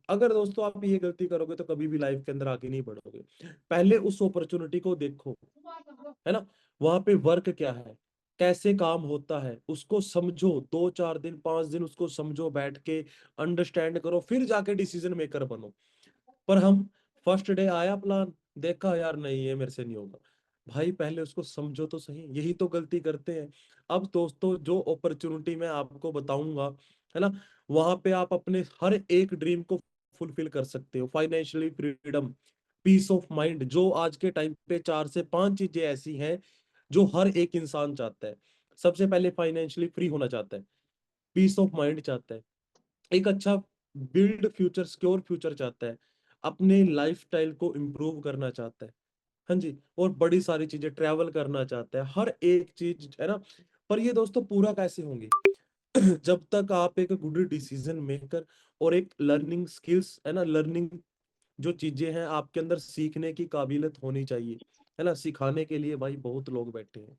अगर दोस्तों आप ये गलती करोगे तो कभी भी लाइफ के अंदर आगे नहीं बढ़ोगे। पहले उस अपॉर्चुनिटी को देखो, है ना, वहां पे वर्क क्या है, कैसे काम होता है, उसको समझो, 2 4 दिन 5 दिन उसको समझो बैठ के, अंडरस्टैंड करो, फिर जाके डिसीजन मेकर बनो। पर हम फर्स्ट डे आया प्लान, देखा यार नहीं ये मेरे से नहीं होगा। भाई पहले उसको समझो तो सही, यही तो गलती करते हैं। अब दोस्तों जो अपॉर्चुनिटी मैं आपको बताऊंगा, है ना, वहां पे आप अपने हर एक ड्रीम को फुलफिल कर सकते हो। Financially freedom, peace of mind, जो आज के टाइम पे 4 से 5 चीजें ऐसी हैं जो हर एक इंसान चाहता है। सबसे पहले फाइनेंशियली फ्री होना चाहता है, पीस ऑफ माइंड चाहता है, एक अच्छा बिल्ड फ्यूचर, सिक्योर फ्यूचर चाहता है, अपने लाइफस्टाइल को इम्प्रूव करना चाहता है, हाँ जी, और बड़ी सारी चीजें, ट्रैवल करना चाहता है, हर एक चीज, है ना। पर ये दोस्तों पूरा कैसे होंगे जब तक आप एक गुड डिसीजन मेकर और एक लर्निंग स्किल्स, है ना, लर्निंग जो चीजें हैं आपके अंदर सीखने की काबिलियत होनी चाहिए, है ना। सिखाने के लिए भाई बहुत लोग बैठे हैं,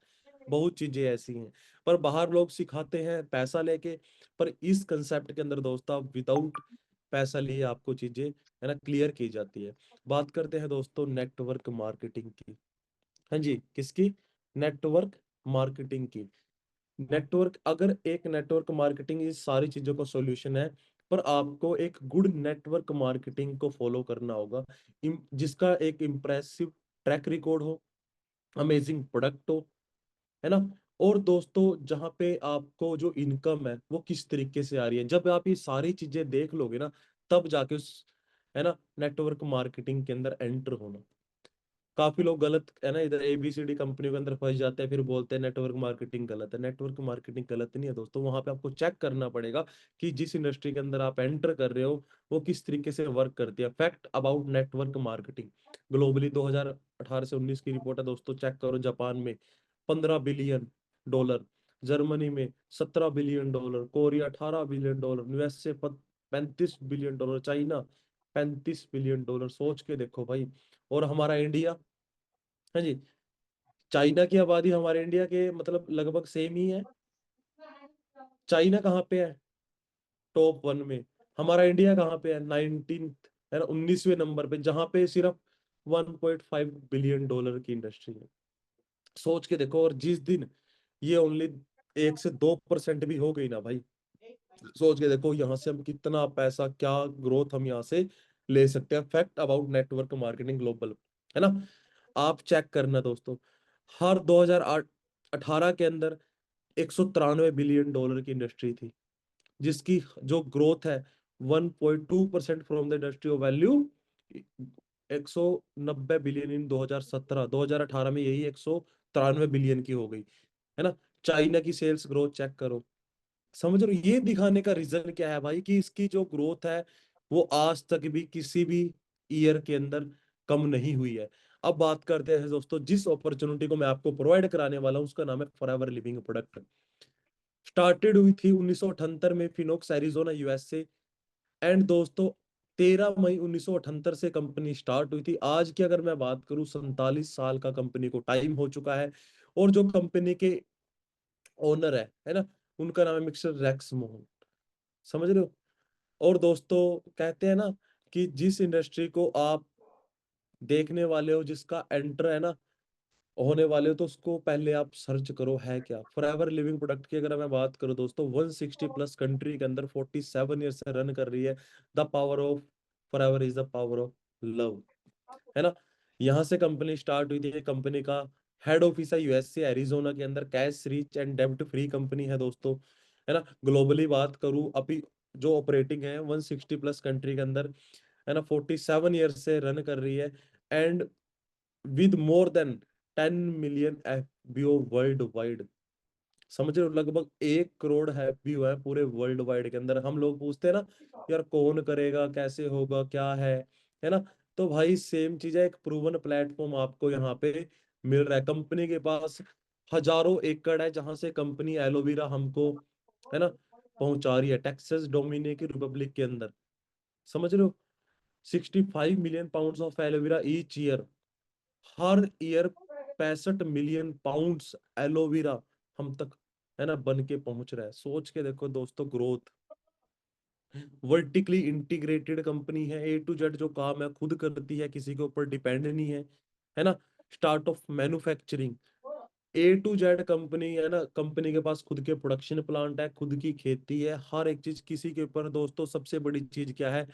बहुत चीजें ऐसी हैं, पर बाहर लोग सिखाते हैं पैसा लेके। पर इस कंसेप्ट के अंदर दोस्तों विदाउट पैसा लिए आपको चीजें, है ना, क्लियर की जाती है। बात करते हैं दोस्तों नेटवर्क मार्केटिंग की। हाँ जी, किसकी? नेटवर्क मार्केटिंग की। नेटवर्क, अगर एक नेटवर्क मार्केटिंग इस सारी चीजों का सॉल्यूशन है, पर आपको एक गुड नेटवर्क मार्केटिंग को फॉलो करना होगा, जिसका एक इम्प्रेसिव ट्रैक रिकॉर्ड हो, अमेजिंग प्रोडक्ट हो, है ना। और दोस्तों जहाँ पे आपको जो इनकम है वो किस तरीके से आ रही है, जब आप ये सारी चीजें देख लोगे ना, तब जाके उस, है ना, नेटवर्क मार्केटिंग के अंदर एंटर होना। काफी लोग गलत, है ना, इधर एबीसीडी कंपनियों के अंदर फंस जाते हैं, फिर बोलते हैं नेटवर्क मार्केटिंग गलत है। नेटवर्क मार्केटिंग गलत नहीं है दोस्तों, वहां पे आपको चेक करना पड़ेगा कि जिस इंडस्ट्री के अंदर आप एंटर कर रहे हो वो किस तरीके से वर्क करती है। Fact about network marketing, globally 2018 से 19 की रिपोर्ट है दोस्तों, चेक करो। जापान में 15 बिलियन डॉलर, जर्मनी में 17 billion dollar, Korea 18 billion dollar, USA 35 billion dollar, China 35 billion dollar. सोच के देखो भाई। और हमारा इंडिया, हाँ जी, चाइना की आबादी हमारे इंडिया के मतलब लगभग सेम ही है। चाइना कहाँ पे है? टॉप 1 में। हमारा इंडिया कहाँ पे है? 19, है ना, 19वें नंबर पे, जहाँ पे सिर्फ 1.5 बिलियन डॉलर की इंडस्ट्री है। सोच के देखो। और जिस दिन ये ओनली 1 से 2% भी हो गई ना भाई, सोच के देखो यहाँ से हम कितना पैसा, क्या ग्रोथ हम यहाँ से ले सकते हैं। Fact about network marketing global, है ना। आप चेक करना दोस्तों, हर 2018 के अंदर 193 बिलियन डॉलर की इंडस्ट्री थी, जिसकी जो ग्रोथ है 1.2% from the industry of value, 190 billion in 2017, 2018 में यही 193 बिलियन की हो गई, है ना। चाइना की सेल्स ग्रोथ चेक करो। समझ रहे हो ये दिखाने का रीजन क्या है भाई, कि इसकी जो ग्रोथ है वो आज तक भी किसी भी ईयर के अंदर कम नहीं हुई है। अब बात करते हैं दोस्तों, जिस अपॉर्चुनिटी को मैं आपको प्रोवाइड कराने वाला हूँ उसका नाम है फॉरएवर लिविंग प्रोडक्ट। स्टार्टेड हुई थी 1978 में, फिनोक्स एरिजोना यूएसए। एंड दोस्तों 13 मई 1978 से कंपनी स्टार्ट हुई थी। आज की अगर मैं बात करूं, 47 साल का कंपनी को टाइम हो चुका है। और जो कंपनी के ओनर है ना, उनका नाम है मिस्टर रैक्स मोहन। समझ रहे हो। और दोस्तों कहते हैं ना कि जिस इंडस्ट्री को आप देखने वाले हो, जिसका एंटर, है ना, होने वाले हो, तो उसको पहले आप सर्च करो है क्या। फॉरएवर लिविंग प्रोडक्ट की अगर मैं बात करूं दोस्तों, 160 प्लस कंट्री के अंदर 47 ईयर से रन कर रही है। The power of forever is the power of love, है ना। यहाँ से कंपनी स्टार्ट हुई थी। कंपनी का हेड ऑफिस है यूएसए एरिजोना के अंदर। कैश रिच एंड डेब्ट फ्री कंपनी है दोस्तों, है ना। ग्लोबली बात करूं अभी जो ऑपरेटिंग है 160 प्लस कंट्री के अंदर, है ना, 47 ईयर से रन कर रही है। And with more than 10 million FBO world wide. समझ रहे हो, लगभग 1 करोड़ एफबीओ है पूरे वर्ल्ड वाइड के अंदर। हम लोग पूछते हैं ना यार कौन करेगा, कैसे होगा, क्या है ना। तो भाई सेम चीज है, एक प्रूवन प्लेटफॉर्म आपको यहाँ पे मिल रहा है। कंपनी के पास हजारों एकड़ है जहां से कंपनी एलोवेरा हमको, है ना, पहुंचा रही है टेक्सास डोमिनिकन रिपब्लिक के अंदर। समझ रहे हो, 65 million pounds of aloe vera each year. Her year 65 million pounds aloe vera हम तक, है ना, बन के पहुंच रहा है। सोच के देखो दोस्तों ग्रोथ, वर्टिकली इंटीग्रेटेड कंपनी है, ए टू जेड जो काम है खुद करती है, किसी के ऊपर डिपेंड नहीं है ना। Start of manufacturing, A to Z company है ना, कंपनी के पास खुद के प्रोडक्शन प्लांट है, खुद की खेती है, हर एक चीज किसी के ऊपर। दोस्तों सबसे बड़ी चीज क्या है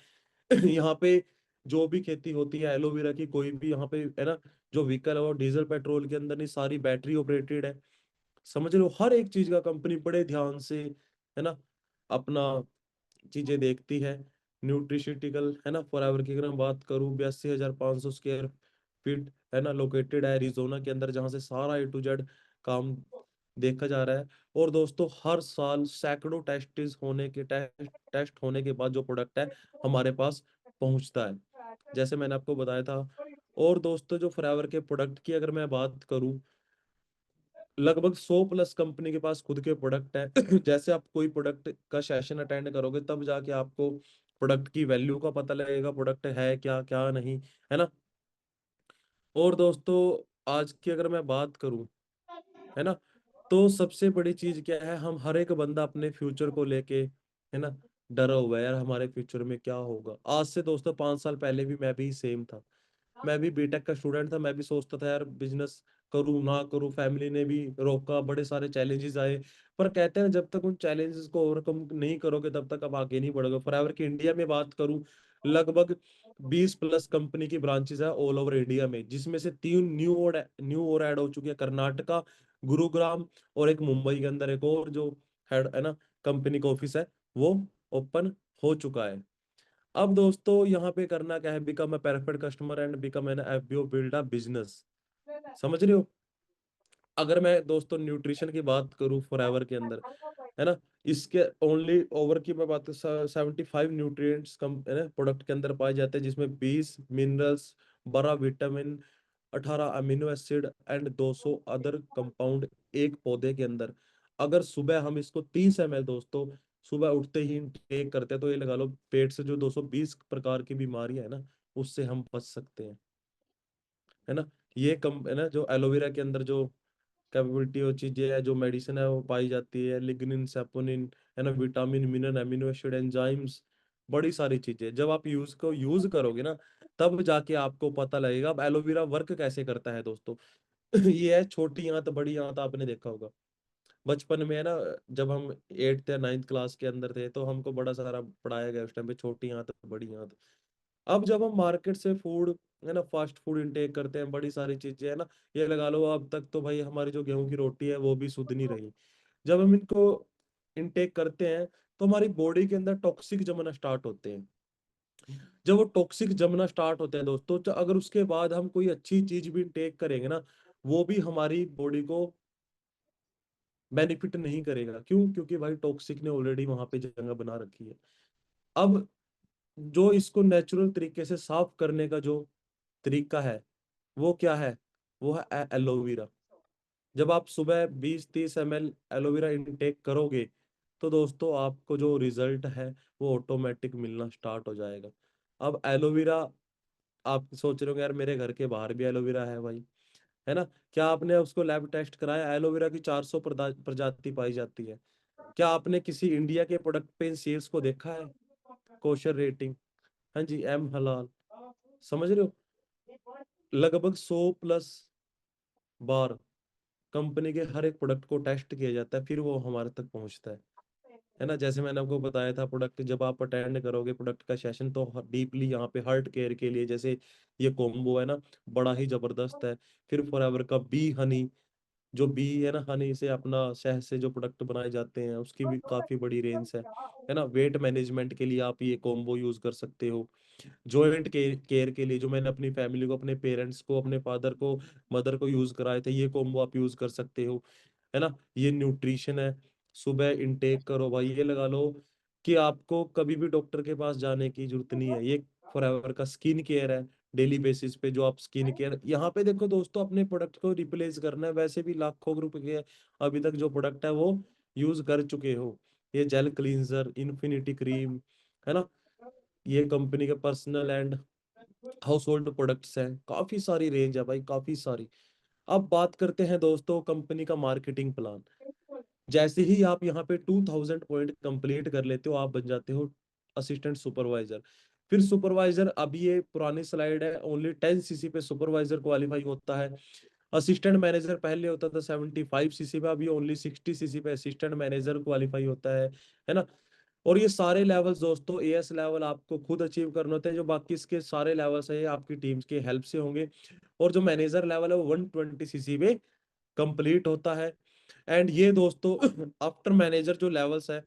यहाँ पे जो भी खेती होती है एलोवेरा की, कोई भी यहाँ पे है ना, जो व्हीकल है वो डीजल पेट्रोल के अंदर नहीं, सारी बैटरी ऑपरेटेड है। समझ लो हर एक चीज का कंपनी बड़े ध्यान से है ना अपना चीजें देखती है। न्यूट्रिशिटिकल है ना, फॉरएवर की अगर मैं बात करूँ, 82,500 स्क्वायर फीट है ना, लोकेटेड है एरिजोना के अंदर, जहाँ से सारा ए टू जेड काम देखा जा रहा है। और दोस्तों हर साल सैकड़ों टेस्ट होने के बाद जो प्रोडक्ट है हमारे पास पहुंचता है, जैसे मैंने आपको बताया था। और दोस्तों जो फॉरएवर के प्रोडक्ट की अगर मैं बात करूं, लगभग 100 प्लस कंपनी के पास खुद के प्रोडक्ट है। जैसे आप कोई प्रोडक्ट का सेशन अटेंड करोगे तब जाके आपको प्रोडक्ट की वैल्यू का पता लगेगा, प्रोडक्ट है क्या क्या नहीं, है ना। और दोस्तों आज की अगर मैं बात करूं, है ना, तो सबसे बड़ी चीज क्या है, हम हर एक बंदा अपने फ्यूचर को लेके है ना डरा हुआ है यार, हमारे फ्यूचर में क्या होगा। आज से दोस्तों 5 साल पहले भी मैं भी सेम था, मैं भी बीटेक का स्टूडेंट था, मैं भी सोचता था यार बिजनेस करूँ ना करूँ, फैमिली ने भी रोका, बड़े सारे चैलेंजेस आए। पर कहते हैं जब तक उन चैलेंजेस को ओवरकम नहीं करोगे तब तक आप आगे नहीं बढ़ोगे। फॉरएवर की इंडिया में बात करूँ, लगभग 20 प्लस कंपनी की ब्रांचेस है ऑल ओवर इंडिया में, जिसमें से 3 न्यू और ऐड हो चुकी है, कर्नाटका, गुरुग्राम, और एक मुंबई के अंदर एक और जो हेड है ना कंपनी का ऑफिस है वो ओपन हो चुका है। अब दोस्तों यहाँ पे करना क्या है, become a perfect customer and become an FBO, build a business. समझ रहे हो। अगर मैं दोस्तों न्यूट्रिशन की बात करूँ फॉरएवर के अंदर, है ना, इसके ओनली ओवर की मैं बात करूँ, 75 न्यूट्रिएंट्स कम है ना प्रोडक्ट के अंदर पाए जाते हैं, जिसमें 20 minerals, 12 vitamin, 18 amino acid and 200 other compound एक पौधे के अंदर। अगर सुबह हम इसको 30 ml दोस्तों सुबह उठते ही टेक करते हैं, तो ये लगा लो पेट से जो 220 प्रकार की बीमारियां है ना उससे हम बच सकते हैं, है ना। ये कम है ना जो एलोवेरा के अंदर जो कैपेबिलिटी और चीजें है, जो मेडिसिन है वो पाई जाती है, लिग्निन, सेपोनिन, है ना, vitamin, mineral, amino acid, enzymes, बड़ी सारी चीजें जब आप यूज करोगे ना तब जाके आपको पता लगेगा। अब एलोवेरा वर्क कैसे करता है दोस्तों। ये है छोटी आंत बड़ी आंत, आपने देखा होगा बचपन में है ना, जब हम 8th या 9th क्लास के अंदर थे तो हमको बड़ा सारा पढ़ाया गया उस टाइम पे, छोटी आंत बड़ी आंत। अब जब हम मार्केट से फूड है ना फास्ट फूड इंटेक करते हैं, बड़ी सारी चीजें है ना, ये लगा लो अब तक तो भाई हमारी जो गेहूं की रोटी है वो भी शुद्ध नहीं रही। जब हम इनको इंटेक करते हैं तो हमारी बॉडी के अंदर टॉक्सिक जमना स्टार्ट होते हैं। जब वो टॉक्सिक जमना स्टार्ट होते हैं दोस्तों, तो अगर उसके बाद हम कोई अच्छी चीज भी इंटेक करेंगे ना, वो भी हमारी बॉडी को बेनिफिट नहीं करेगा। क्यों? क्योंकि भाई टॉक्सिक ने ऑलरेडी वहां पे जगह बना रखी है। अब जो इसको नेचुरल तरीके से साफ करने का जो तरीका है वो क्या है, वो है एलोवेरा। जब आप सुबह 20-30 ml एलोवेरा इनटेक करोगे तो दोस्तों आपको जो रिजल्ट है वो ऑटोमेटिक मिलना स्टार्ट हो जाएगा। अब एलोवेरा, आप सोच रहे हो यार मेरे घर के बाहर भी एलोवेरा है भाई, है ना, क्या आपने उसको लैब टेस्ट कराया? एलोवेरा की 400 प्रजाति पाई जाती है। क्या आपने किसी इंडिया के प्रोडक्ट पे इन सेल्स को देखा है? कोशर रेटिंग, हाँ जी, एम हलाल, समझ रहे हो, लगभग 100 प्लस बार कंपनी के हर एक प्रोडक्ट को टेस्ट किया जाता है, फिर वो हमारे तक पहुंचता है ना। जैसे मैंने आपको बताया था, प्रोडक्ट जब आप अटेंड करोगे प्रोडक्ट का सेशन तो डीपली यहाँ पे हार्ट केयर के लिए, जैसे ये कॉम्बो है ना बड़ा ही जबरदस्त है। फिर फॉरएवर का बी हनी, जो बी है ना हनी से अपना शहद से जो प्रोडक्ट बनाए जाते हैं उसकी भी काफी बड़ी रेंज है ना। वेट मैनेजमेंट के लिए आप ये कॉम्बो यूज कर सकते हो। जॉइंट केयर के लिए, जो मैंने अपनी फैमिली को, अपने पेरेंट्स को, अपने फादर को, मदर को यूज कराए थे, ये कॉम्बो आप यूज कर सकते हो, है ना। ये न्यूट्रिशन है, सुबह इंटेक करो भाई, ये लगा लो कि आपको कभी भी डॉक्टर के पास जाने की जरूरत नहीं है। ये फॉरएवर का स्किन केयर है, डेली बेसिस पे जो आप स्किन केयर यहाँ पे देखो दोस्तों, अपने प्रोडक्ट को रिप्लेस करना है, वैसे भी लाखों रुपए के अभी तक जो प्रोडक्ट है वो यूज कर चुके हो। ये जेल क्लींजर, इन्फिनिटी क्रीम, है ना, ये कंपनी के personal and house hold products हैं, काफी सारी रेंज है भाई, काफी सारी। अब बात करते हैं दोस्तों कंपनी का मार्केटिंग प्लान। जैसे ही आप यहाँ पे 2000 पॉइंट कंप्लीट कर लेते हो, आप बन जाते हो असिस्टेंट सुपरवाइजर। फिर सुपरवाइजर, अभी ये पुरानी स्लाइड है, ओनली 10 सीसी पे सुपरवाइजर क्वालिफाई होता है। असिस्टेंट मैनेजर पहले होता था 75 सीसी पे, अभी ओनली 60 सीसी पे असिस्टेंट मैनेजर क्वालिफाई होता है ना। और ये सारे लेवल्स दोस्तों, एएस लेवल आपको खुद अचीव करने होते हैं, जो बाकी इसके सारे लेवल्स है ये आपकी टीम्स के हेल्प से होंगे। और जो मैनेजर लेवल है वो 120 सीसी पे कंप्लीट होता है। एंड ये दोस्तों आफ्टर मैनेजर जो लेवल्स है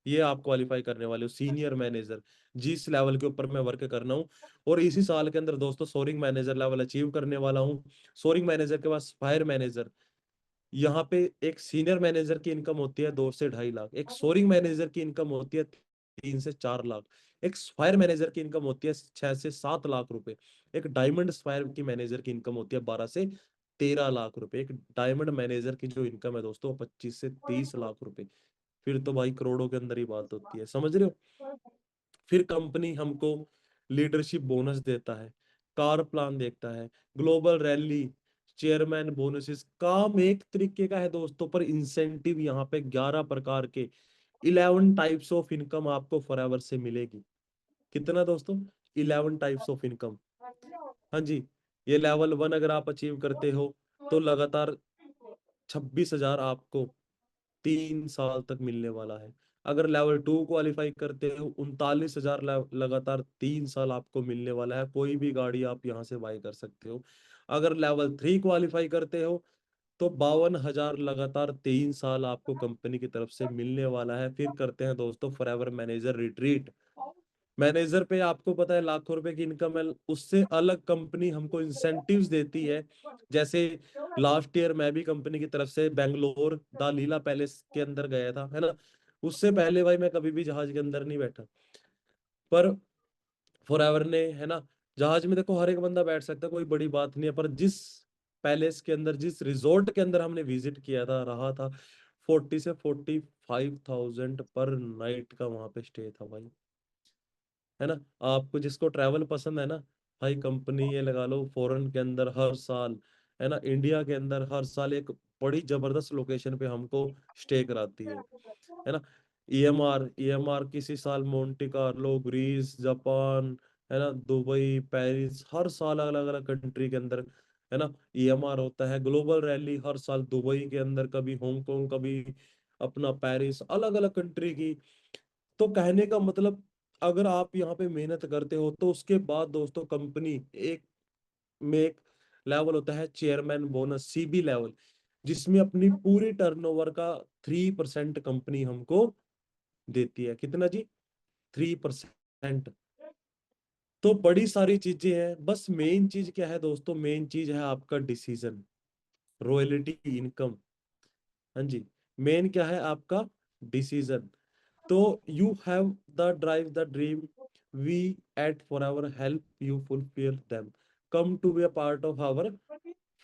ये आप क्वालिफाई करने वाले हो सीनियर मैनेजर, जिस लेवल के ऊपर मैं वर्क करना हूँ। और इसी साल के अंदर दोस्तों सोरिंग मैनेजर लेवल अचीव करने वाला हूँ। सोरिंग मैनेजर के बाद फायर मैनेजर, यहाँ पे एक सीनियर मैनेजर की इनकम होती है 2 से 2.5 लाख, एक सोरिंग मैनेजर की इनकम होती है 3 से 4 लाख, एक फायर मैनेजर की इनकम होती है 6 से 7 लाख रुपए, एक डायमंड फायर की मैनेजर की इनकम होती है 12 से 13 लाख रुपए, एक डायमंड मैनेजर की जो इनकम है दोस्तों 25 से 30 लाख रुपए। फिर तो भाई करोड़ों के अंदर ही बात होती है, समझ रहे हो। फिर कंपनी हमको लीडरशिप बोनस देता है, कार प्लान देता है, ग्लोबल रैली, चेयरमैन बोनसेस, काम एक तरीके का है दोस्तों, पर इंसेंटिव यहाँ पे 11 प्रकार के 11 टाइप्स ऑफ इनकम आपको फॉरएवर से मिलेगी। कितना दोस्तों? 11 टाइप्स ऑफ इनकम। हाँ जी। ये लेवल 1 अगर आप अचीव करते हो तो लगातार 26,000 आपको 3 साल तक मिलने वाला है। अगर लेवल 2 क्वालिफाई करते हो 39,000 लगातार 3 साल आपको मिलने वाला है, कोई भी गाड़ी आप यहाँ से बाई कर सकते हो। अगर लेवल 3 क्वालिफाई करते हो तो 52,000 लगातार 3 साल आपको कंपनी की तरफ से मिलने वाला है। फिर करते हैं दोस्तों फॉरएवर मैनेजर रिट्रीट। मैनेजर पे आपको पता है लाखों रुपए की इनकम है, उससे अलग कंपनी हमको इंसेंटिव्स देती है। जैसे लास्ट ईयर मैं भी कंपनी की तरफ से बेंगलोर द लीला पैलेस के अंदर गया था, है ना। उससे पहले भाई मैं कभी भी जहाज के अंदर नहीं बैठा, पर फॉरएवर ने, है ना, जहाज में देखो हर एक बंदा बैठ सकता है, कोई बड़ी बात नहीं है, पर जिस पैलेस के अंदर, जिस रिजॉर्ट के अंदर हमने विजिट किया था, रहा था, 40 से 45,000 पर नाइट का वहां पे स्टे था भाई, है ना। आपको जिसको ट्रैवल पसंद है ना भाई, कंपनी ये लगा लो फॉरेन के अंदर हर साल, है ना, इंडिया के अंदर हर साल एक बड़ी जबरदस्त लोकेशन पे हमको स्टे कराती है ना। ईएमआर किसी साल मोंटे कार्लो, ग्रीस, जापान, है ना, दुबई, पेरिस, हर साल अलग अलग कंट्री के अंदर, है ना, ईएमआर होता है। ग्लोबल रैली हर साल दुबई के अंदर, कभी हांगकांग, कभी अपना पेरिस, अलग अलग कंट्री की। तो कहने का मतलब, अगर आप यहाँ पे मेहनत करते हो तो उसके बाद दोस्तों कंपनी एक में एक लेवल होता है चेयरमैन बोनस, सीबी लेवल, जिसमें अपनी पूरी टर्नओवर का 3% कंपनी हमको देती है। कितना जी? 3%। तो बड़ी सारी चीजें हैं, बस मेन चीज क्या है दोस्तों? मेन चीज है आपका डिसीजन, रॉयल्टी इनकम। हाँ जी। मेन क्या है आपका? डिसीजन। तो you have the drive the dream, we at Forever help you fulfil them, come to be a part of our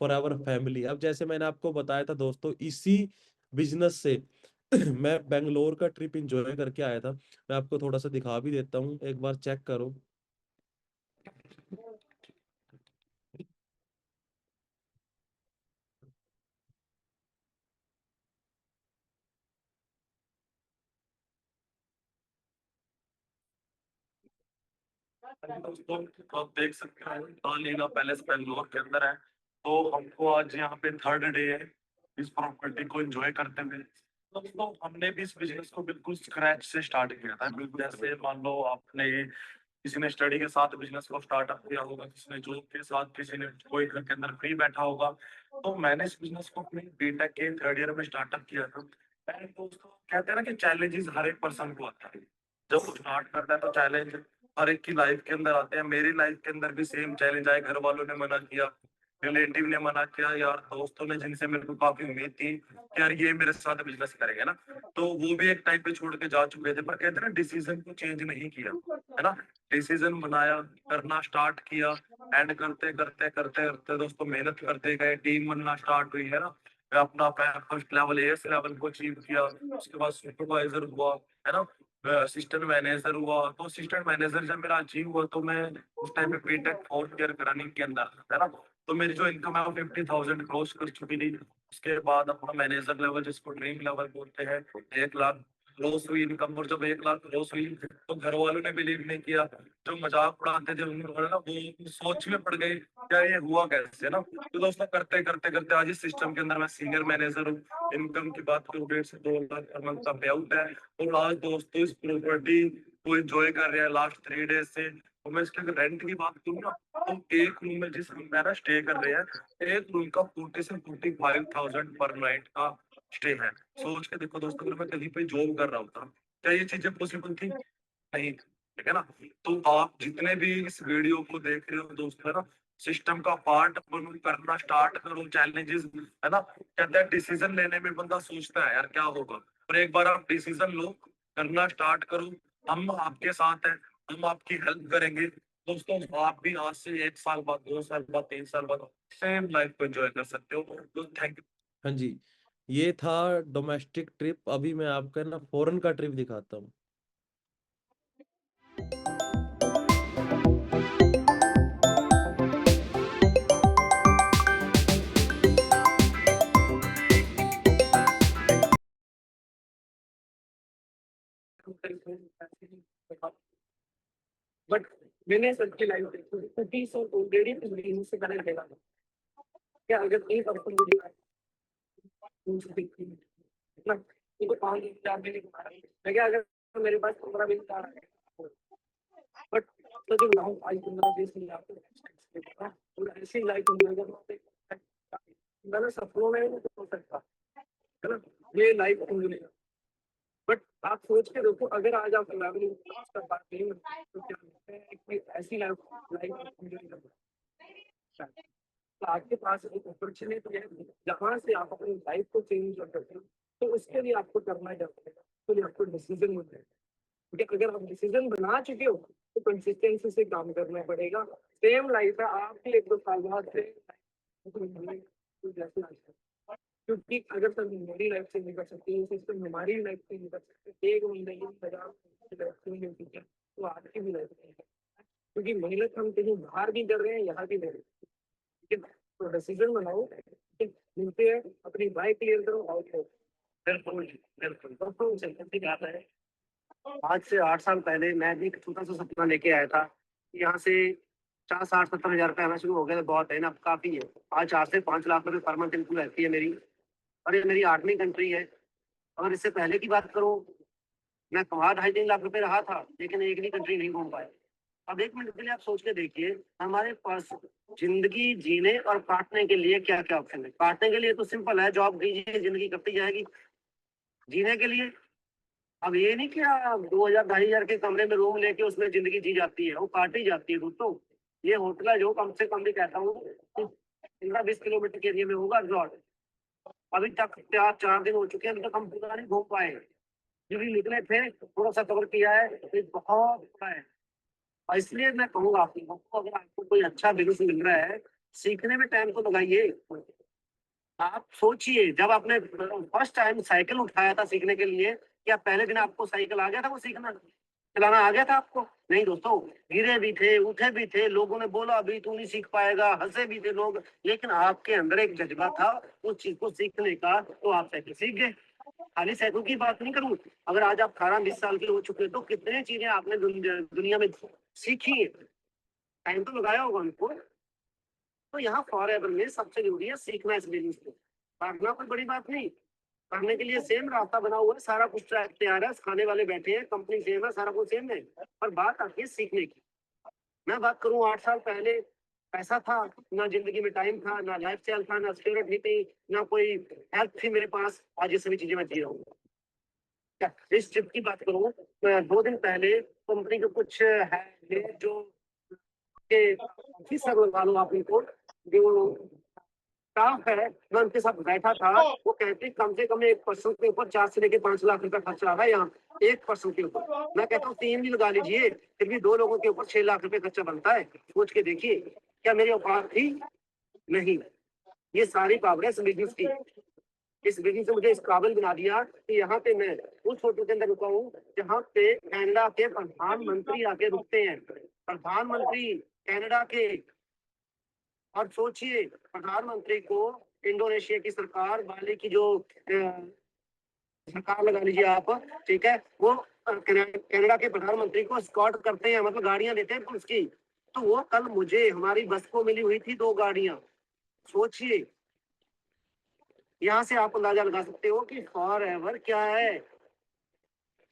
Forever family. अब जैसे मैंने आपको बताया था दोस्तों, इसी बिजनेस से मैं बेंगलोर का ट्रिप इंजॉय करके आया था। मैं आपको थोड़ा सा दिखा भी देता हूँ, एक बार चेक करो। दोस्तों आप देख सकते हैं तालीला पैलेस बेंगलोर के अंदर है। तो हमको आज यहाँ पे थर्ड डे है इस प्रॉपर्टी को एंजॉय करते हुए। दोस्तों हमने भी इस बिजनेस को बिल्कुल स्क्रैच से स्टार्ट किया था, बिल्कुल जैसे मान लो आपने किसी ने स्टडी के साथ बिजनेस को स्टार्टअप किया होगा, किसी ने जॉब के साथ, किसी ने कोई घर के अंदर फ्री बैठा होगा। तो मैंने इस बिजनेस को अपने बीटेक के थर्ड ईयर में स्टार्टअप किया था। एंड दोस्तों कहते हैं ना कि चैलेंजेस हर एक पर्सन को आता है, जब वो स्टार्ट करता है तो चैलेंज हर एक की लाइफ के अंदर आते हैं। मेरी लाइफ के अंदर भी सेम चैलेंज आए, घर वालों ने मना किया, रिलेटिव ने मना किया, यार दोस्तों ने जिनसे मेरे को काफी उम्मीद थी कि यार ये मेरे साथ बिजनेस करेंगे ना, तो वो भी एक टाइम पे छोड़ के जा चुके थे। पर कहते हैं ना डिसीजन को चेंज नहीं किया, है ना। डिसीजन बनाया, करना स्टार्ट किया, एंड करते करते करते करते दोस्तों मेहनत करते गए, टीम बनना स्टार्ट हुई, है ना। मैं अपना फर्स्ट लेवल एएस लेवल को अचीव किया, उसके बाद सुपरवाइजर हुआ, है ना, असिस्टेंट मैनेजर हुआ। तो असिस्टेंट मैनेजर जब मेरा अचीव हुआ तो मैं उस टाइम पे बीटेक फोर्थ ईयर रनिंग के अंदर, है ना। तो मेरी जो इनकम है वो 50,000 क्रॉस कर चुकी थी। उसके बाद अपना मैनेजर लेवल जिसको ड्रीम लेवल बोलते हैं, 1 लाख लॉस हुई इनकम, और जब 1 लाख लॉस हुई तो घर वालों ने बिलीव नहीं किया, जो मजाक उड़ाते थे उन्होंने ना वो सोच में पड़ गए क्या ये हुआ कैसे ना। तो दोस्तों करते करते करते आज इस सिस्टम के अंदर मैं सीनियर मैनेजर हूँ। इनकम की बात करूँ 1.5 से 2 लाख पर मंथ का पे आउट है। और आज दोस्तों इस प्रॉपर्टी को एंजॉय कर रहे हैं लास्ट 3 डेज से। और मैं इसके रेंट की बात करूँ ना, तो एक रूम में जिस रूम में ना स्टे कर रहे हैं, एक रूम का 40 से 45,000 पर नाइट का स्टे है। सोच के देखो दोस्तों, अगर मैं कहीं पे जॉब कर रहा होता, क्या ये चीजें पॉसिबल थी? नहीं, ठीक है ना। तो आप जितने भी इस वीडियो को देख रहे हो दोस्तों, है ना, सिस्टम का पार्ट बनो, करना स्टार्ट करो। चैलेंजेस, है ना, कहते हैं डिसीजन लेने में बंदा सोचता है यार क्या होगा, और एक बार आप डिसीजन लो, करना स्टार्ट करो, हम आपके साथ हैं, हम आपकी हेल्प करेंगे दोस्तों। आप भी आज से 1 साल बाद, 2 साल बाद, 3 साल बाद सेम लाइफ को एंजॉय कर सकते हो। तो थैंक यू। हाँ जी, ये था डोमेस्टिक ट्रिप। अभी मैं आपका ना फॉरेन का ट्रिप दिखाता हूँ। बट मैंने सबकी लाइफ देखी, 30 और ऑलरेडी बिजनेस से करने लगा। क्या अगर एक पर्सन मुझे देखती है ना, उनको 5 हजार मैंने कमाया, मैं क्या अगर मेरे पास 15 मिनट आ रहा है, बट तो जो लाइफ आई 15-20 हजार तो ऐसी लाइफ मैं सपनों में नहीं हो सकता, है ना। ये लाइफ मिलेगा, बट आप सोच के देखो, अगर आज आप ट्रैवलिंग कर पाते हैं तो क्या होता है कि ऐसी लाइफ लाइफ एंजॉय कर सकते हैं। तो आपके पास एक अपॉर्चुनिटी है जहाँ से आप अपनी लाइफ को चेंज कर सकते हैं। तो उसके लिए आपको करना क्या पड़ेगा, तो ये आपको डिसीजन होता है। क्योंकि अगर आप डिसीजन बना चुके हो तो कंसिस्टेंसी से काम करना पड़ेगा। सेम लाइफ है आपकी 1-2 साल बाद से जैसे क्योंकि अगर सब मेरी लाइफ से नहीं कर सकती है, सिस्टम हमारी लाइफ से नहीं कर सकते, एक महीने की 50 लाइफ से नहीं होती है, तो आपकी भी लाइफ नहीं है। क्योंकि मेहनत हम कहीं बाहर भी कर रहे हैं, यहाँ भी कर रहे हैं, ठीक है। तो डिसीजन बनाओ, ठीक है? मिलते हैं, अपनी बाइक क्लियर करो, आउट करो। बिल्कुल बिल्कुल बिल्कुल सही बात है। आज से 8 साल पहले मैं भी एक छोटा सा सपना लेके आया था, यहाँ से 50-60-70 हजार रुपये आना शुरू हो गया तो बहुत है ना, काफी है। आज 4 से 5 लाख रुपए पर मंथ इनकम रहती है मेरी, और ये मेरी 8वीं कंट्री है। अगर इससे पहले की बात करूं, मैं कमा 2.5-3 लाख रुपए रहा था, लेकिन एक भी कंट्री नहीं घूम पाया। अब 1 मिनट के लिए आप सोच के देखिए, हमारे पास जिंदगी जीने और काटने के लिए क्या क्या ऑप्शन है। काटने के लिए तो सिंपल है, जॉब कीजिए जिंदगी कटती जाएगी। जीने के लिए अब ये नहीं कि आप 2,000-2,500 के कमरे में रूम लेके उसमें जिंदगी जी जाती है, वो काटी जाती है दोस्तों। ये होटल है जो कम से कम भी कहता हूँ 15-20 किलोमीटर के एरिया में होगा रिजॉर्ट। अभी तक 4 दिन हो चुके हैं, अभी तक हम पूरा नहीं घूम पाए। जो भी निकले थे थोड़ा सा कवर किया है, ये बहुत बड़ा है। और इसलिए मैं कहूंगा आपको, अगर आपको कोई अच्छा बिजनेस मिल रहा है, सीखने में टाइम तो लगाइए। आप सोचिए, जब आपने फर्स्ट टाइम साइकिल उठाया था सीखने के लिए, क्या पहले दिन आपको साइकिल आ गया था, वो सीखना चलाना आ गया था आपको? नहीं दोस्तों, गिरे भी थे, उठे भी थे, लोगों ने बोला अभी तू नहीं सीख पाएगा, हंसे भी थे लोग, लेकिन आपके अंदर एक जज्बा था उस चीज को सीखने का, तो आप साइकिल सीख गए। खाली साइकिल की बात नहीं करूं, अगर आज आप 18-20 साल के हो चुके तो कितने चीजें आपने दुनिया में सीखी है, टाइम तो लगाया होगा उनको। तो यहाँ फॉर एवर में सबसे जरूरी है सीखना इस बिजनेस को। भागना कोई बड़ी बात नहीं, करने के लिए सेम रास्ता बना हुआ है, सारा कुछ तैयार है, खाने वाले बैठे हैं, कंपनी सेम है, सारा कुछ सेम है, पर बात आती है सीखने की। मैं बात करूं 8 साल पहले, पैसा था ना, जिंदगी में टाइम था ना, लाइफ स्टाइल था ना, सिक्योरिटी थी ना, कोई हेल्प थी मेरे पास। आज ये सभी चीजें मैं जी रहा हूँ। इस ट्रिप की बात करूं, 2 दिन पहले कंपनी के कुछ है जो के ऑफिसर लगा लो आप इनको, जो स्टाफ है, मैं उनके साथ बैठा था। वो कहते कम से कम एक पर्सन के ऊपर 4 से लेके 5 लाख रुपए खर्चा रहा है यहाँ, एक पर्सन के ऊपर। मैं कहता हूँ 3 भी लगा लीजिए, फिर भी 2 लोगों के ऊपर 6 लाख रुपए खर्चा बनता है। सोच के देखिए, क्या मेरी औकात थी? नहीं। ये सारी पावर है इस बिजनेस की। इस बिजनेस ने मुझे इस काबिल बना दिया कि यहाँ पे मैं उस होटल के अंदर रुका हूँ जहाँ पे कनाडा के प्रधानमंत्री आके रुकते हैं, प्रधानमंत्री कनाडा के। और सोचिए, प्रधानमंत्री को इंडोनेशिया की सरकार, बाली की जो सरकार लगा लीजिए आप, ठीक है, वो कनाडा के प्रधानमंत्री को स्कॉट करते हैं, मतलब गाड़ियां देते हैं पुलिस की। तो वो कल मुझे हमारी बस को मिली हुई थी 2 गाड़ियां। सोचिए, यहाँ से आप अंदाजा लगा सकते हो कि फॉर एवर क्या है।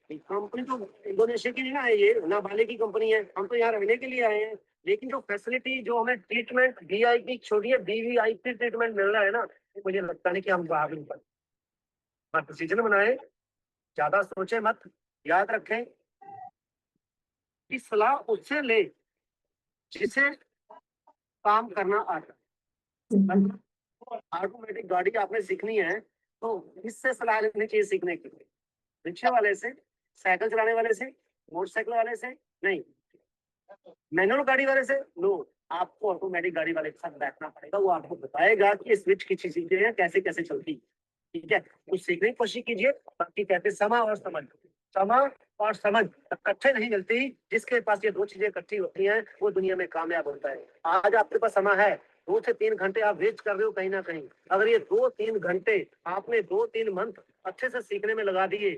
कंपनी तो इंडोनेशिया की नहीं ना है, ये ना बाले की कंपनी है, हम तो यहाँ रहने के लिए आए हैं। लेकिन जो फैसिलिटी, जो हमें ट्रीटमेंट वीआईपी छोड़िए वीवीआईपी ट्रीटमेंट मिल रहा है ना, मुझे लगता नहीं कि हम भाग नहीं पाए। बस डिसीजन बनाए, ज्यादा सोचे मत। याद रखें कि सलाह उससे ले जिसे काम करना आता है। ऑटोमेटिक गाड़ी आपने सीखनी है तो किससे सलाह लेनी चाहिए सीखने के लिए? रिक्शे वाले से, साइकिल चलाने वाले से, मोटरसाइकिल वाले से नहीं, मैनुअल गाड़ी वाले से नो। आपको ऑटोमेटिक गाड़ी वाले के साथ बैठना पड़ेगा, वो आपको बताएगा कि स्विच की चीजें हैं, कैसे कैसे चलती, ठीक है, कुछ सीखने की कोशिश कीजिए। बाकी कहते समा और समझ, समा और समझ इकट्ठे नहीं मिलती। जिसके पास ये 2 चीजें इकट्ठी होती हैं वो दुनिया में कामयाब होता है। आज आपके पास समा है, 2 से 3 घंटे आप वेस्ट कर रहे हो कहीं ना कहीं। अगर ये 2-3 घंटे आपने 2-3 मंथ अच्छे से सीखने में लगा दिए,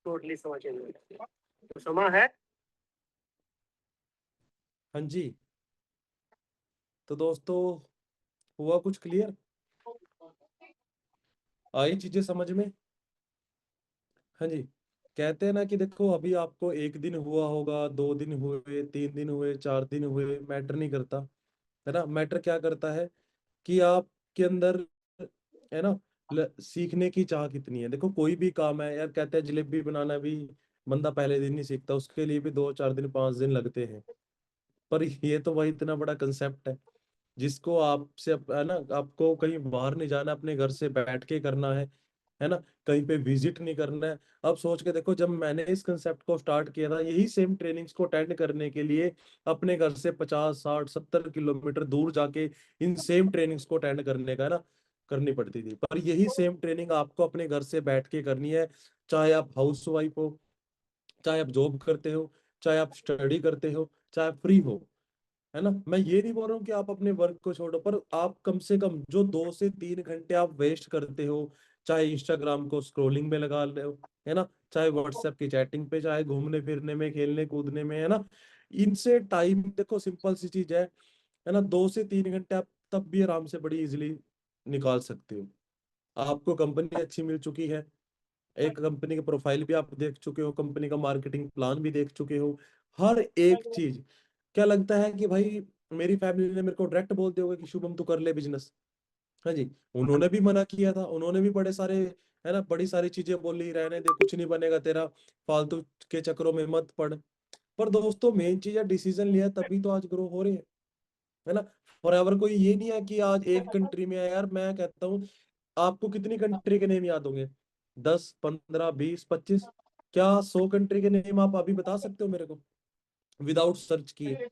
टोटली समझ नहीं, तो समा है। हाँ जी। तो दोस्तों, हुआ कुछ क्लियर? आई चीजें समझ में? हाँ जी। कहते हैं ना कि देखो, अभी आपको 1 दिन हुआ होगा, 2 दिन हुए, 3 दिन हुए, 4 दिन हुए, मैटर नहीं करता, है ना। मैटर क्या करता है कि आपके अंदर, है ना, सीखने की चाह कितनी है। देखो, कोई भी काम है यार, कहते हैं जलेबी बनाना भी बंदा पहले दिन नहीं सीखता, उसके लिए भी 2-4 दिन 5 दिन लगते हैं। पर ये तो वही इतना बड़ा कंसेप्ट है जिसको आपसे, है ना, आपको कहीं बाहर नहीं जाना, अपने घर से बैठ के करना है ना, कहीं पे विजिट नहीं करना है। अब सोच के देखो, जब मैंने इस कंसेप्ट को स्टार्ट किया था, यही सेम ट्रेनिंग्स को अटेंड करने के लिए अपने घर से 50-60-70 किलोमीटर दूर जाके इन सेम ट्रेनिंग्स को अटेंड करने का, है ना, करनी पड़ती थी। पर यही सेम ट्रेनिंग आपको अपने घर से बैठ के करनी है। चाहे आप हाउस वाइफ हो, चाहे आप जॉब करते हो, चाहे आप स्टडी करते हो, चाहे आप फ्री हो, है ना। मैं ये नहीं बोल रहा हूँ कि आप अपने वर्क को छोड़ो, पर आप कम से कम जो 2 से 3 घंटे आप वेस्ट करते हो, चाहे इंस्टाग्राम को स्क्रॉलिंग में लगा रहे हो, है ना, चाहे व्हाट्सएप की चैटिंग पे, चाहे घूमने फिरने में, खेलने कूदने में, है ना, इनसे टाइम, देखो सिंपल सी चीज है ना, 2 से 3 घंटे आप तब भी आराम से बड़ी इजिली निकाल सकते हो। आपको कंपनी अच्छी मिल चुकी है, एक कंपनी का प्रोफाइल भी आप देख चुके हो, कंपनी का मार्केटिंग प्लान भी देख चुके हो, हर एक चीज। क्या लगता है कि भाई मेरी फैमिली ने मेरे को डायरेक्ट बोल दिया होगा कि शुभम तू कर ले बिजनेस? हाँ जी, उन्होंने भी मना किया था, उन्होंने भी बड़े सारे, है ना, बड़ी सारी चीजें बोली, रहने दे, कुछ नहीं बनेगा तेरा, फालतू के चक्करों में मत पड़। पर दोस्तों, मेन चीज है, डिसीजन लिया तभी तो आज ग्रो हो रहे हैं, है ना। फॉरएवर कोई ये नहीं है कि आज एक कंट्री में है। यार मैं कहता हूँ, आपको कितनी कंट्री के नेम याद होंगे? 10, 15, 20, 25? क्या 100 कंट्री के नेम आप अभी बता सकते हो मेरे को विदाउट सर्च किए?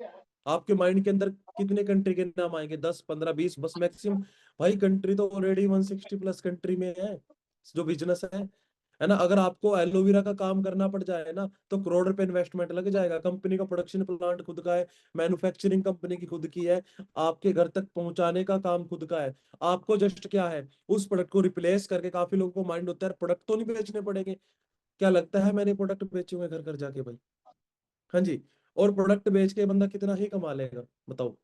आपके माइंड के अंदर कितने कंट्री के नाम आएंगे? 10, 15, 20 बस मैक्सिमम। भाई कंट्री तो ऑलरेडी 160+ कंट्री में है जो बिजनेस है ना। अगर आपको एलोवेरा का काम करना पड़ जाए ना, तो करोड़ रुपए इन्वेस्टमेंट लग जाएगा। कंपनी का प्रोडक्शन प्लांट खुद का है, मैन्युफैक्चरिंग कंपनी की खुद की है, आपके घर तक पहुंचाने का काम खुद का है। आपको जस्ट क्या है, उस प्रोडक्ट को रिप्लेस करके, काफी लोगों को माइंड होता है प्रोडक्ट तो नहीं बेचने पड़ेंगे, क्या लगता है मैंने प्रोडक्ट बेचूंगा घर घर जाके भाई? हाँ जी। और प्रोडक्ट बेच के बंदा कितना ही कमा लेगा बताओ?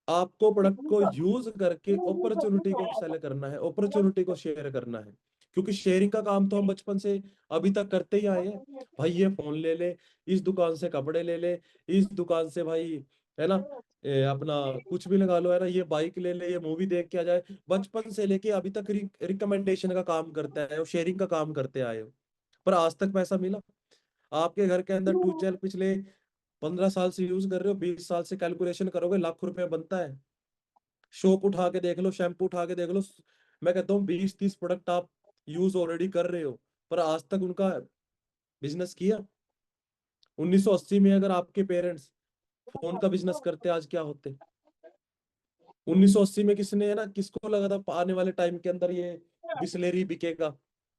आपको प्रोडक्ट को यूज करके अपॉर्चुनिटी को सेल करना है, अपॉर्चुनिटी को शेयर करना है। क्योंकि शेयरिंग का काम तो हम बचपन से अभी तक करते ही आए हैं। भाई ये फोन ले ले, इस दुकान से कपड़े ले ले, इस दुकान से भाई, है ना, अपना कुछ भी लगा लो, है ना, ये बाइक ले ले, ये मूवी देख के आ जाए। बचपन से लेके अभी तक रिकमेंडेशन का काम करता है और शेयरिंग का काम करते आए हो। पर आज तक पैसा मिला? आपके घर के अंदर ट्यूबवेल पिछले 15 साल से यूज कर रहे हो, 20 साल से कैलकुलेशन करोगे, लाख रुपए बनता है। सोप उठा के देख लो, शैम्पू उठा के देख लो, मैं कहता हूँ 20-30 प्रोडक्ट आप यूज ऑलरेडी कर रहे हो, पर आज तक उनका बिजनेस किया? 1980 में अगर आपके पेरेंट्स फोन का बिजनेस करते, आज क्या होते? 1980 में किसने, है ना, किसको लगा था आने वाले टाइम के अंदर ये बिस्लेरी बिकेगा?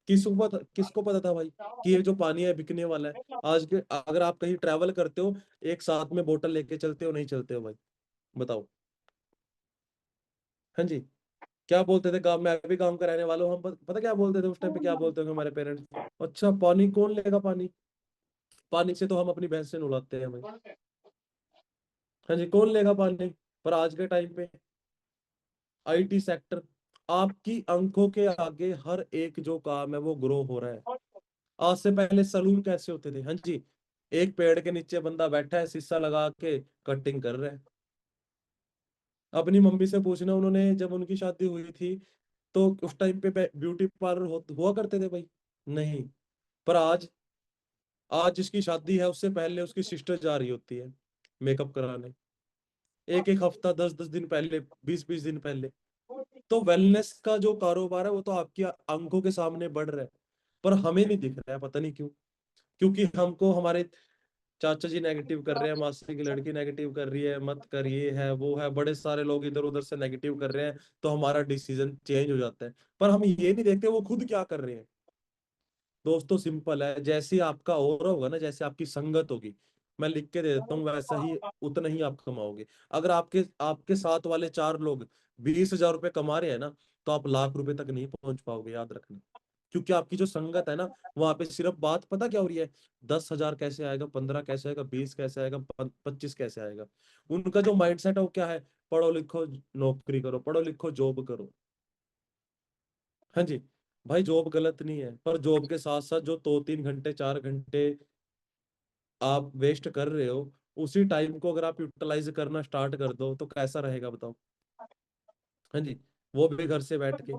किसको पता था भाई कि ये जो पानी है बिकने वाला है? आज के अगर आप कहीं ट्रैवल करते हो, एक साथ में बोतल लेके चलते हो नहीं चलते हो भाई? बताओ। हाँ जी। क्या बोलते थे, काम, मैं भी काम कराने वाला हूँ, हम पता क्या बोलते थे उस टाइम पे, क्या बोलते होंगे हमारे पेरेंट्स, अच्छा पानी कौन लेगा, पानी, पानी से तो हम अपनी भैंस से नहलाते हैं भाई। हाँ जी, कौन लेगा पानी। पर आज के टाइम पे आईटी सेक्टर, आपकी आंखों के आगे हर एक जो काम है वो ग्रो हो रहा है। आज से पहले सलून कैसे होते थे, हाँ जी, एक पेड़ के नीचे बंदा बैठा है, शीशा लगा के कटिंग कर रहा है। अपनी मम्मी से पूछना, उन्होंने जब उनकी शादी हुई थी तो उस टाइम पे ब्यूटी पार्लर हुआ करते थे भाई, नहीं। पर आज, आज जिसकी शादी है उससे पहले उसकी सिस्टर जा रही होती है मेकअप कराने, एक एक हफ्ता, 10-10 दिन पहले, 20-20 दिन पहले। तो वेलनेस का जो कारोबार है वो तो आपकी आंखों के सामने बढ़ रहा है, पर हमें नहीं दिख रहा है, पता नहीं क्यों। क्योंकि हमको हमारे चाचा जी नेगेटिव कर रहे हैं, मासी की लड़की नेगेटिव कर रही है, मत करिए, है वो है, बड़े सारे लोग इधर उधर से नेगेटिव कर रहे हैं, तो हमारा डिसीजन चेंज हो जाता है। पर हम ये नहीं देखते वो खुद क्या कर रहे हैं। दोस्तों सिंपल है, जैसी आपका ऑरा होगा ना, जैसे आपकी संगत होगी, मैं लिख के दे देता हूँ, वैसा ही उतना ही आप कमाओगे। अगर आपके आपके साथ वाले 4 लोग 20,000 रुपये कमा रहे हैं ना, तो आप लाख रुपए तक नहीं पहुंच पाओगे, याद रखना। क्योंकि आपकी जो संगत है ना, वहां पे सिर्फ बात पता क्या हो रही है, 10,000 कैसे आएगा, 15 कैसे आएगा, 20 कैसे आएगा, 25 कैसे आएगा। उनका जो माइंडसेट है वो क्या है, पढ़ो लिखो नौकरी करो, पढ़ो लिखो जॉब करो। हाँ जी, भाई जॉब गलत नहीं है, पर जॉब के साथ साथ जो 2-3 घंटे 4 घंटे आप वेस्ट कर रहे हो, उसी टाइम को अगर आप यूटिलाइज करना स्टार्ट कर दो तो कैसा रहेगा बताओ। हाँ जी, वो भी घर से बैठ के,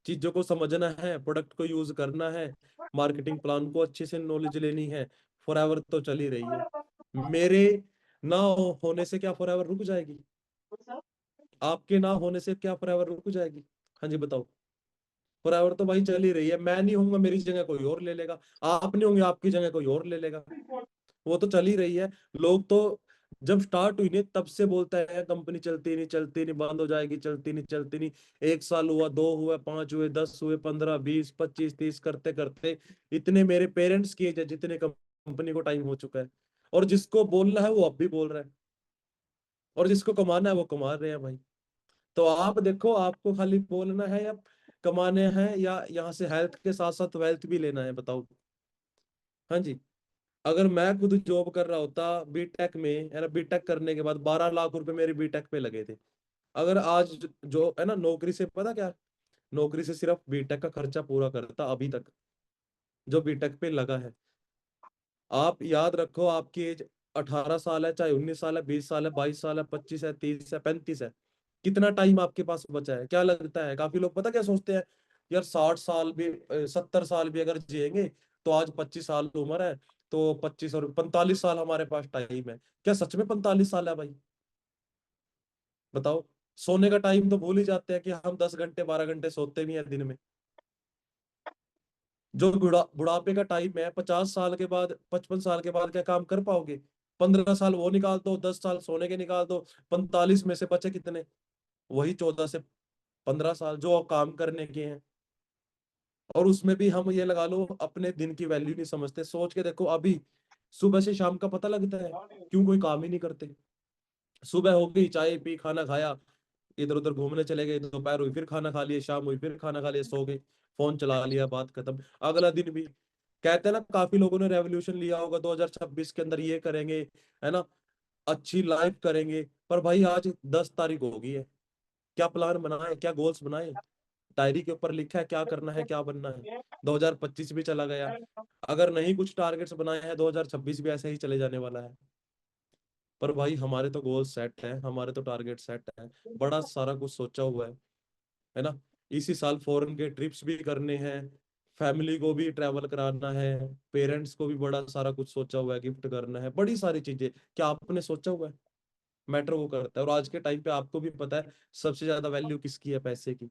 चीजों को समझना है, प्रोडक्ट को यूज करना है, मार्केटिंग प्लान को अच्छे से नॉलेज लेनी है। फॉरएवर तो चल ही रही है, मेरे ना होने से क्या फॉरएवर रुक जाएगी, आपके ना होने से क्या फॉरएवर रुक जाएगी। हाँ जी बताओ, फॉरएवर तो भाई चल ही रही है, मैं नहीं होऊंगा मेरी जगह कोई और ले लेगा, आप नहीं होंगे आपकी जगह कोई और ले लेगा, वो तो चल ही रही है। लोग तो जब स्टार्ट हुई नहीं तब से बोलता है कंपनी चलती नहीं, चलती नहीं, बंद हो जाएगी, चलती नहीं, चलती नहीं। 1 साल हुआ, 2 हुआ, 5 हुए, 10 हुए, 15, 20, 25, 30 करते करते इतने मेरे पेरेंट्स की एज है जितने कंपनी को टाइम हो चुका है। और जिसको बोलना है वो अब भी बोल रहा है, और जिसको कमाना है वो कमा रहे हैं भाई। तो आप देखो, आपको खाली बोलना है या कमाने हैं, या यहाँ से हेल्थ के साथ साथ वेल्थ भी लेना है, बताओ। हाँ जी, अगर मैं खुद जॉब कर रहा होता बीटेक में, है ना, बीटेक करने के बाद 12 लाख रुपए मेरे बीटेक पे लगे थे। अगर आज जो है ना नौकरी से, पता क्या, नौकरी से सिर्फ बीटेक का खर्चा पूरा करता अभी तक, जो बीटेक पे लगा है। आप याद रखो, आपकी एज 18 साल है, चाहे 19 साल है, 20 साल है, 22 साल है, 25 है, 30 है, 35 है, कितना टाइम आपके पास बचा है, क्या लगता है। काफी लोग पता क्या सोचते हैं, यार 60 साल भी, 70 साल भी अगर जिएंगे तो आज 25 साल उम्र है, तो 25 और 45 साल हमारे पास टाइम है। क्या सच में 45 साल है भाई, बताओ। सोने का टाइम तो भूल ही जाते हैं कि हम 10 घंटे 12 घंटे सोते भी हैं दिन में। जो बुढ़ापे का टाइम है, 50 साल के बाद, 55 साल के बाद क्या काम कर पाओगे। 15 साल वो निकाल दो, 10 साल सोने के निकाल दो, 45 में से बचे कितने, वही 14 से 15 साल जो काम करने के हैं। और उसमें भी हम ये लगा लो अपने दिन की वैल्यू नहीं समझते। सोच के देखो, अभी सुबह से शाम का पता लगता है क्यों कोई काम ही नहीं करते। सुबह हो गई, चाय पी, खाना खाया, इधर उधर घूमने चले गए, दोपहर हुई फिर खाना खा लिया, शाम हुई फिर खाना खा लिया, सो गए, फोन चला लिया, बात खत्म। अगला दिन भी, कहते हैं ना, काफी लोगों ने रेवोल्यूशन लिया होगा 2026 के अंदर ये करेंगे, है ना, अच्छी लाइफ करेंगे। पर भाई आज 10 तारीख हो गई है, क्या प्लान बनाए, क्या गोल्स बनाए, डायरी के ऊपर लिखा है क्या करना है, क्या बनना है। 2025 भी चला गया, अगर नहीं कुछ टारगेट्स बनाए हैं 2026 भी ऐसे ही चले जाने वाला है। पर भाई हमारे तो गोल सेट है, हमारे तो टारगेट सेट है, बड़ा सारा कुछ सोचा हुआ है ना। इसी साल फॉरेन के ट्रिप्स भी करने हैं, फैमिली को भी ट्रैवल कराना है, पेरेंट्स को भी बड़ा सारा कुछ सोचा हुआ है, गिफ्ट करना है, बड़ी सारी चीजें। क्या आपने सोचा हुआ है, मैटर वो करता है। और आज के टाइम पे आपको भी पता है सबसे ज्यादा वैल्यू किसकी है, पैसे की।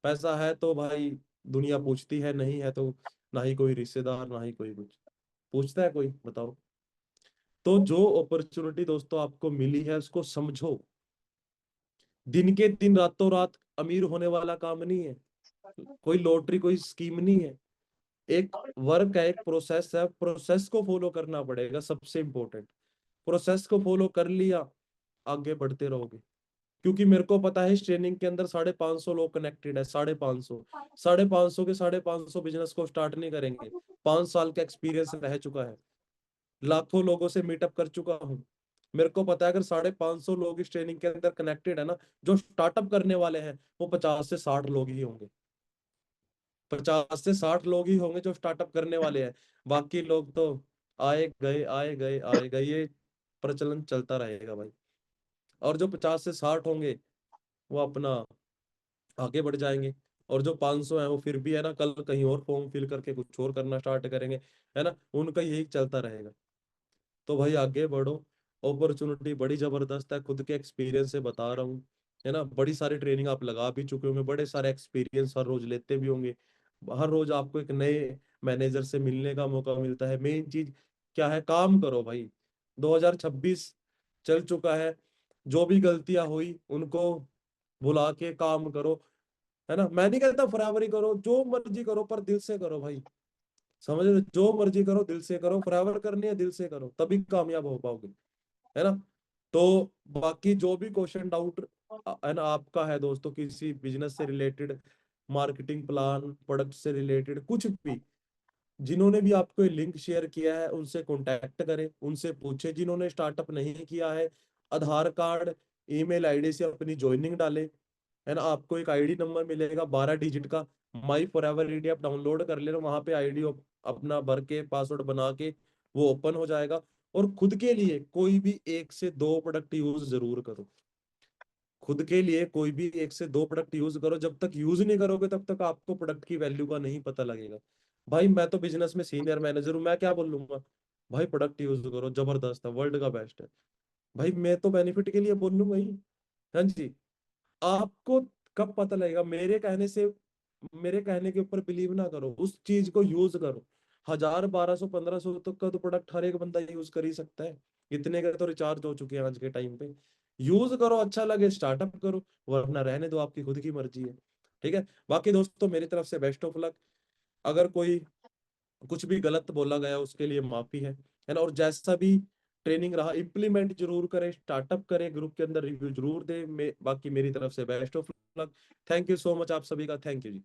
पैसा है तो भाई दुनिया पूछती है, नहीं है तो ना ही कोई रिश्तेदार, ना ही कोई कुछ पूछता है, कोई बताओ। तो जो अपॉर्चुनिटी दोस्तों आपको मिली है उसको समझो। दिन के दिन रातों रात अमीर होने वाला काम नहीं है, कोई लॉटरी कोई स्कीम नहीं है। एक वर्क है, एक प्रोसेस है, प्रोसेस को फॉलो करना पड़ेगा, सबसे इंपॉर्टेंट। प्रोसेस को फॉलो कर लिया, आगे बढ़ते रहोगे। क्योंकि मेरे को पता है इस ट्रेनिंग के अंदर 550 लोग कनेक्टेड है, 550, 550 के 550 बिजनेस को स्टार्ट नहीं करेंगे। 5 साल का एक्सपीरियंस रह चुका है, लाखों लोगों से मीटअप कर चुका हूँ। मेरे को पता है अगर 550 लोग इस ट्रेनिंग के अंदर कनेक्टेड है ना, जो स्टार्टअप करने वाले हैं वो 50 से 60 लोग ही होंगे। 50 से 60 लोग ही होंगे जो स्टार्टअप करने वाले हैं। बाकी लोग तो आए गए आए गए आए गए, ये प्रचलन चलता रहेगा भाई। और जो 50 से 60 होंगे वो अपना आगे बढ़ जाएंगे, और जो 500 है वो फिर भी है ना कल कहीं और फॉर्म फिल करके कुछ और करना स्टार्ट करेंगे, है ना, उनका यही चलता रहेगा। तो भाई आगे बढ़ो, अपॉर्चुनिटी बड़ी जबरदस्त है, खुद के एक्सपीरियंस से बता रहा हूँ, है ना। बड़ी सारी ट्रेनिंग आप लगा भी चुके होंगे, बड़े सारे एक्सपीरियंस हर रोज लेते भी होंगे। हर रोज आपको एक नए मैनेजर से मिलने का मौका मिलता है। मेन चीज क्या है, काम करो भाई। 2026 चल चुका है, जो भी गलतियां हुई उनको भुला के काम करो, है ना। मैं नहीं कहता फरावरी करो, जो मर्जी करो पर दिल से करो भाई, समझ रहे हो? जो मर्जी करो दिल से करो, फॉरएवर करनी है दिल से करो, तभी कामयाब हो पाओगे, है ना। तो बाकी जो भी क्वेश्चन डाउट है ना आपका है दोस्तों, किसी बिजनेस से रिलेटेड, मार्केटिंग प्लान, प्रोडक्ट से रिलेटेड कुछ भी, जिन्होंने भी आपको ये लिंक शेयर किया है उनसे कांटेक्ट करें, उनसे पूछे। जिन्होंने स्टार्टअप नहीं किया है, आधार कार्ड ईमेल आईडी से अपनी ज्वाइनिंग डाले, है ना। आपको एक आईडी नंबर मिलेगा 12 डिजिट का, माई फॉर एवर आईडी आप डाउनलोड कर लेना, वहां पे आईडी अपना भर के पासवर्ड बना के वो ओपन हो जाएगा। और खुद के लिए कोई भी 1 से 2 प्रोडक्ट यूज जरूर करो। खुद के लिए कोई भी 1 से 2 प्रोडक्ट यूज करो, जब तक यूज नहीं करोगे तब तक आपको प्रोडक्ट की वैल्यू का नहीं पता लगेगा। भाई मैं तो बिजनेस में सीनियर मैनेजर हूँ, मैं क्या बोलूंगा, भाई प्रोडक्ट यूज करो, जबरदस्त है, वर्ल्ड का बेस्ट है। भाई मैं तो बेनिफिट के लिए बोलूंगा ही। हाँ जी। आपको कब पता लगेगा, मेरे कहने से, मेरे कहने के ऊपर बिलीव ना करो, उस चीज को यूज करो। 1000, 1200, 1500 तक का तो प्रोडक्ट हर एक बंदा यूज कर ही सकता है। इतने का तो रिचार्ज हो चुके हैं आज के टाइम पे। यूज करो, अच्छा लगे स्टार्टअप करो, वरना रहने दो, आपकी खुद की मर्जी है। ठीक है। बाकी दोस्तों मेरी तरफ से बेस्ट ऑफ लक। अगर कोई कुछ भी गलत बोला गया उसके लिए माफी है ना। और जैसा भी ट्रेनिंग रहा इम्प्लीमेंट जरूर करें, स्टार्टअप करें, ग्रुप के अंदर रिव्यू जरूर दें। बाकी मेरी तरफ से best of luck. Thank you so much आप सभी का, थैंक यू जी।